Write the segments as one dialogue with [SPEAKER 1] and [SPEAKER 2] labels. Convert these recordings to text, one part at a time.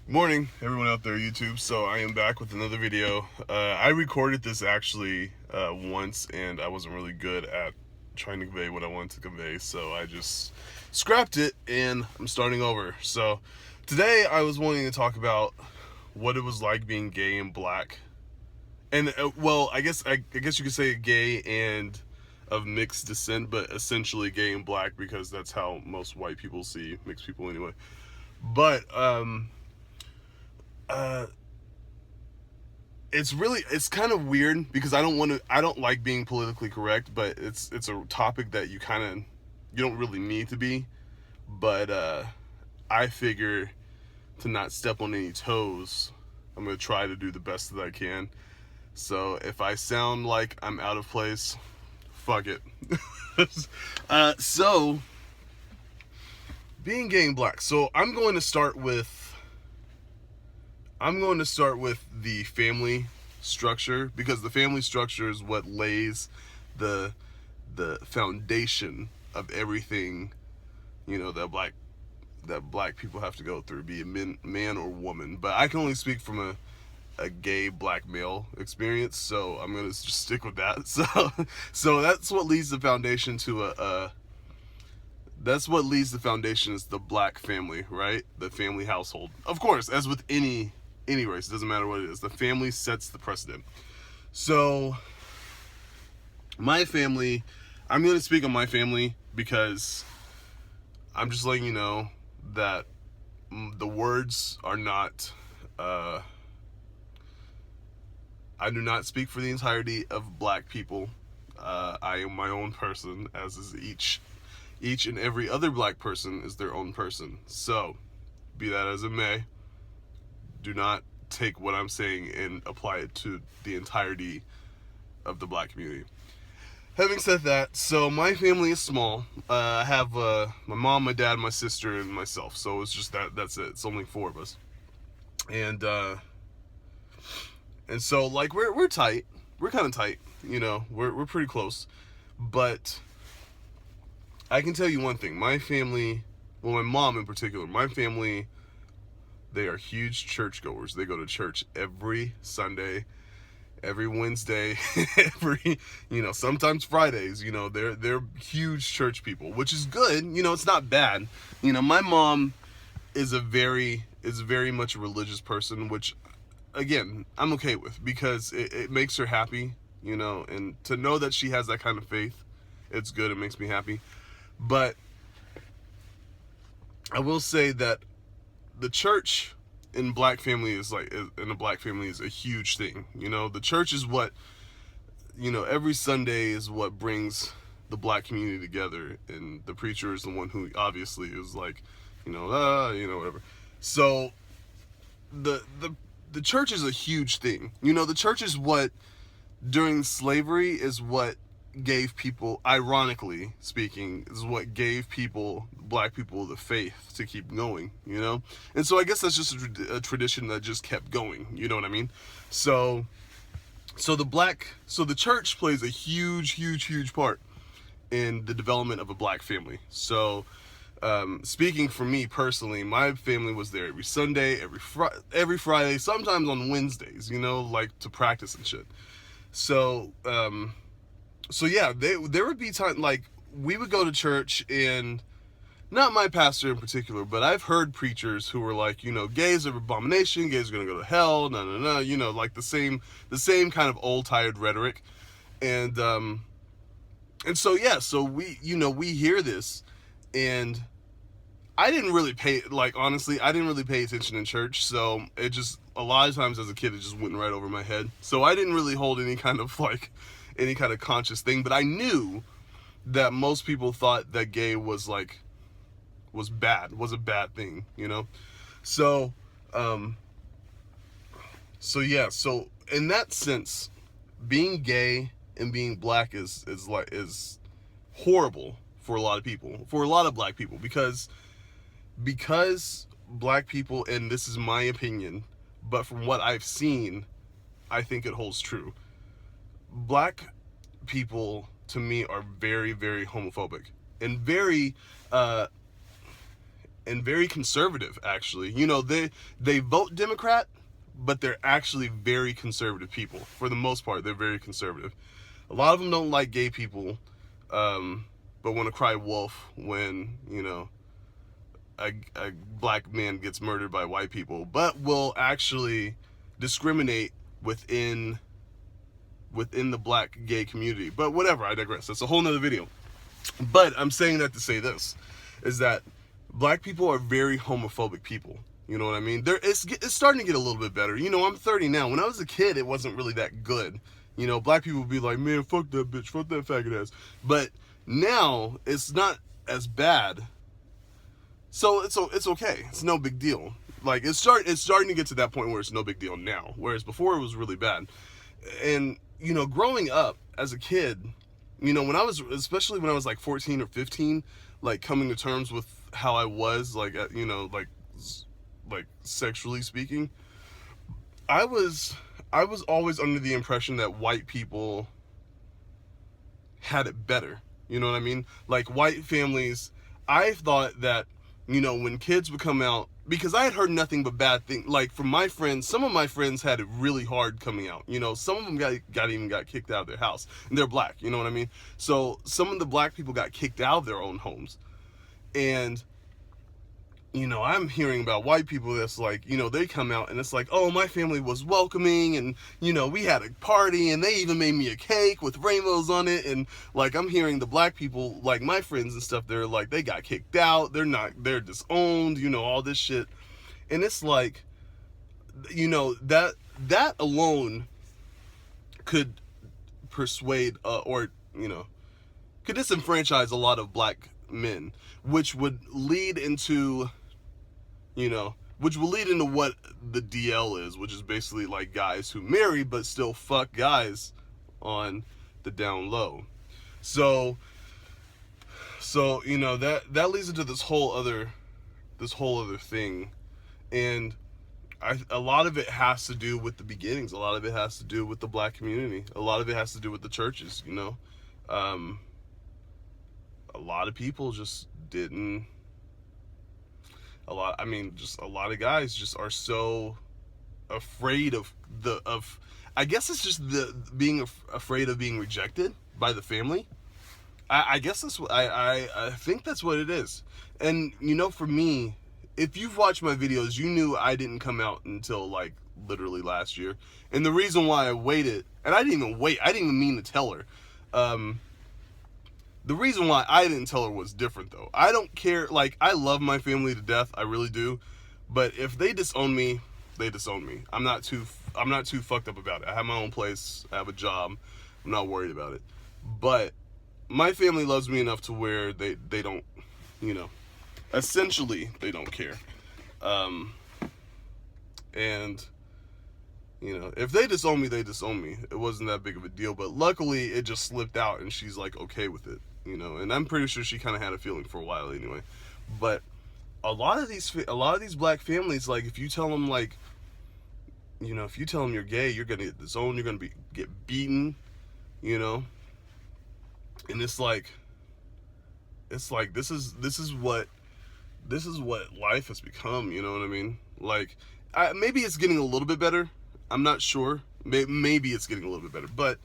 [SPEAKER 1] Morning, everyone out there, YouTube. So I am back with another video. I recorded this actually once, and I wasn't really good at trying to convey what I wanted to convey, so I just scrapped it, and I'm starting over. So today I was wanting to talk about what it was like being gay and black, and well, I guess you could say gay and of mixed descent, but essentially gay and black because that's how most white people see mixed people anyway. But uh, it's kind of weird because I don't like being politically correct, but it's a topic that you don't really need to be, but I figure to not step on any toes, I'm going to try to do the best that I can. So if I sound like I'm out of place, fuck it. So being gay and black. So I'm going to start with the family structure, because the family structure is what lays the foundation of everything, that black people have to go through, be a man or woman. But I can only speak from a gay black male experience, so I'm gonna just stick with that. So that's what leads the foundation to that's what leads the foundation is the black family, right? The family household. Of course, as with any race, it doesn't matter what it is. The family sets the precedent. So my family, I'm going to speak on my family because I'm just letting you know that the words are not I do not speak for the entirety of black people. I am my own person, as is each and every other black person is their own person. So, be that as it may, do not take what I'm saying and apply it to the entirety of the black community. Having said that, so my family is small. I have my mom, my dad, my sister, and myself. So it's just that's it. It's only four of us, and so like we're tight. We're kind of tight. We're pretty close. But I can tell you one thing. My family, well, my mom in particular, my family, they are huge churchgoers. They go to church every Sunday, every Wednesday, sometimes Fridays. They're huge church people, which is good. It's not bad. My mom is very much a religious person, which again I'm okay with because it makes her happy. And to know that she has that kind of faith, it's good. It makes me happy. But I will say that the church in a black family is a huge thing. The church is what, every Sunday is what brings the black community together, and the preacher is the one who obviously is like, whatever. So the church is a huge thing. The church is what, during slavery, is what gave people, ironically speaking, is what gave black people, the faith to keep going, And so I guess that's just a tradition that just kept going, you know what I mean? So the church plays a huge part in the development of a black family. So, speaking for me personally, my family was there every Sunday, every Friday, sometimes on Wednesdays, like to practice and shit. So, yeah, there would be time, like, we would go to church, and not my pastor in particular, but I've heard preachers who were like, gays are an abomination, gays are gonna go to hell, no, like the same kind of old tired rhetoric. And so yeah, so we hear this, and I didn't really honestly, I didn't really pay attention in church, so it just, a lot of times as a kid, it just went right over my head. So I didn't really hold any kind of conscious thing, but I knew that most people thought that gay was a bad thing, So, yeah, so in that sense, being gay and being black is horrible for a lot of people, for a lot of black people, because black people, and this is my opinion, but from what I've seen, I think it holds true. Black people, to me, are very, very homophobic, and very and very conservative, actually. You know, they vote Democrat, but they're actually very conservative people. For the most part, they're very conservative. A lot of them don't like gay people, but want to cry wolf when, you know, a black man gets murdered by white people, but will actually discriminate within the black gay community. But whatever, I digress. That's a whole nother video. But I'm saying that to say this, is that black people are very homophobic people. You know what I mean? It's starting to get a little bit better. You know, I'm 30 now. When I was a kid, it wasn't really that good. You know, black people would be like, man, fuck that bitch, fuck that faggot ass. But now, it's not as bad. So it's okay. It's no big deal. Like, it's starting to get to that point where it's no big deal now. Whereas before, it was really bad. And, you know, growing up as a kid, you know, especially when I was like 14 or 15, like coming to terms with how I was, like, you know, like sexually speaking, I was always under the impression that white people had it better. You know what I mean? Like, white families, I thought that, you know, when kids would come out, because I had heard nothing but bad things. Like, from my friends, some of my friends had it really hard coming out. You know, some of them got kicked out of their house. And they're black, you know what I mean? So some of the black people got kicked out of their own homes. And, you know, I'm hearing about white people that's like, you know, they come out and it's like, oh, my family was welcoming and, you know, we had a party and they even made me a cake with rainbows on it. And, like, I'm hearing the black people, like my friends and stuff, they're like, they got kicked out, they're disowned, you know, all this shit. And it's like, you know, that alone could persuade or, you know, could disenfranchise a lot of black men, which would lead into, you know, what the DL is, which is basically like guys who marry but still fuck guys on the down low. So you know, that leads into this whole other thing. And a lot of it has to do with the beginnings. A lot of it has to do with the black community. A lot of it has to do with the churches, you know. A lot of people just didn't. A lot of guys just are so afraid of I guess it's just being afraid of being rejected by the family. I guess that's what I think that's what it is. And, you know, for me, if you've watched my videos, you knew I didn't come out until like literally last year. And the reason why I waited, and I didn't even mean to tell her. The reason why I didn't tell her was different, though. I don't care. Like, I love my family to death. I really do. But if they disown me, they disown me. I'm not too fucked up about it. I have my own place. I have a job. I'm not worried about it. But my family loves me enough to where they don't, you know, essentially they don't care. And, you know, if they disown me, they disown me. It wasn't that big of a deal. But luckily, it just slipped out, and she's like okay with it. You know, and I'm pretty sure she kind of had a feeling for a while anyway. But a lot of these black families, like, if you tell them, like, you know, if you tell them you're gay, you're gonna get disowned, you're gonna get beaten, you know. And it's like this is what life has become. You know what I mean? Like, maybe it's getting a little bit better. I'm not sure. Maybe it's getting a little bit better, but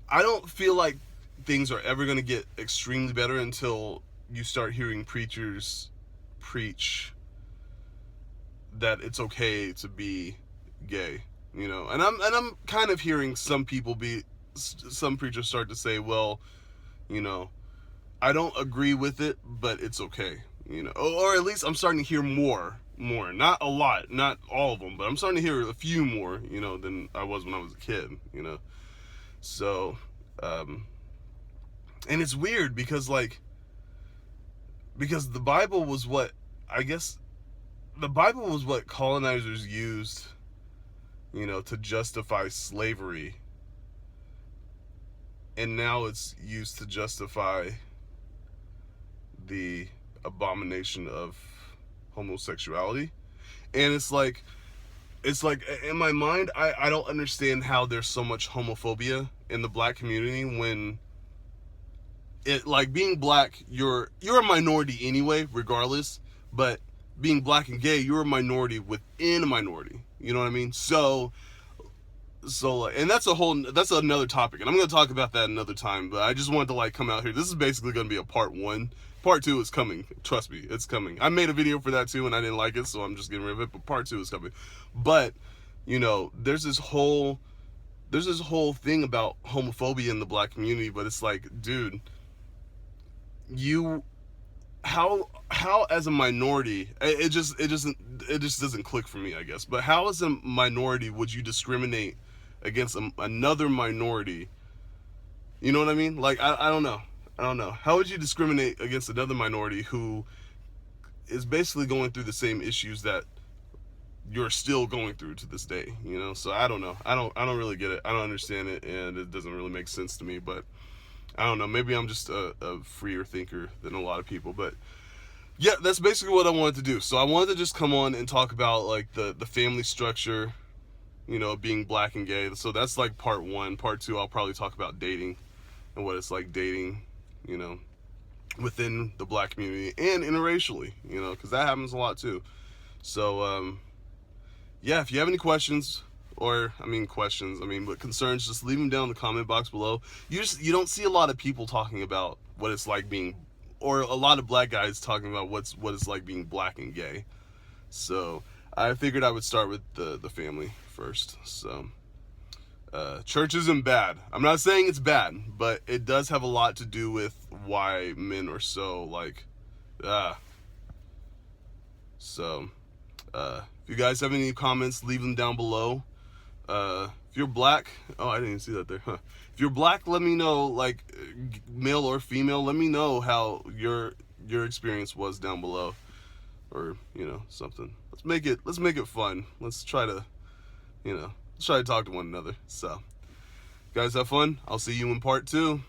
[SPEAKER 1] I don't feel like things are ever going to get extremely better until you start hearing preachers preach that it's okay to be gay, you know. And I'm kind of hearing some preachers start to say, well, you know, I don't agree with it, but it's okay, you know. Or at least I'm starting to hear more, not a lot, not all of them, but I'm starting to hear a few more, you know, than I was when I was a kid, you know. So, and it's weird because the Bible was what, I guess, the Bible was what colonizers used, you know, to justify slavery. And now it's used to justify the abomination of homosexuality. And it's like in my mind, I don't understand how there's so much homophobia in the black community when it, like, being black, you're a minority anyway, regardless. But being black and gay, you're a minority within a minority. You know what I mean? So, and that's another topic, and I'm going to talk about that another time. But I just wanted to, like, come out here. This is basically going to be a part one. Part two is coming. Trust me, it's coming. I made a video for that too, and I didn't like it, so I'm just getting rid of it. But part two is coming. But, you know, there's this whole thing about homophobia in the black community. But it's like, dude, how as a minority, it just doesn't click for me, I guess. But how as a minority would you discriminate against another minority? You know what I mean? Like, I don't know. How would you discriminate against another minority who is basically going through the same issues that you're still going through to this day? You know? So I don't know. I don't really get it. I don't understand it, and it doesn't really make sense to me. But I don't know. Maybe I'm just a freer thinker than a lot of people. But yeah, that's basically what I wanted to do. So I wanted to just come on and talk about, like, the family structure, you know, being black and gay. So that's like part one. Part two, I'll probably talk about dating and what it's like dating, you know, within the black community and interracially, you know, because that happens a lot too. So yeah, if you have any questions, but concerns, just leave them down in the comment box below. You don't see a lot of people talking about what it's like being, or a lot of black guys talking about what it's like being black and gay. So I figured I would start with the family first. So church isn't bad. I'm not saying it's bad, but it does have a lot to do with why men are so, like, so if you guys have any comments, leave them down below. If you're black, oh, I didn't even see that there. Huh. If you're black, let me know, like, male or female, let me know how your experience was down below, or, you know, something. Let's make it fun. Let's try to talk to one another. So, guys, have fun. I'll see you in part two.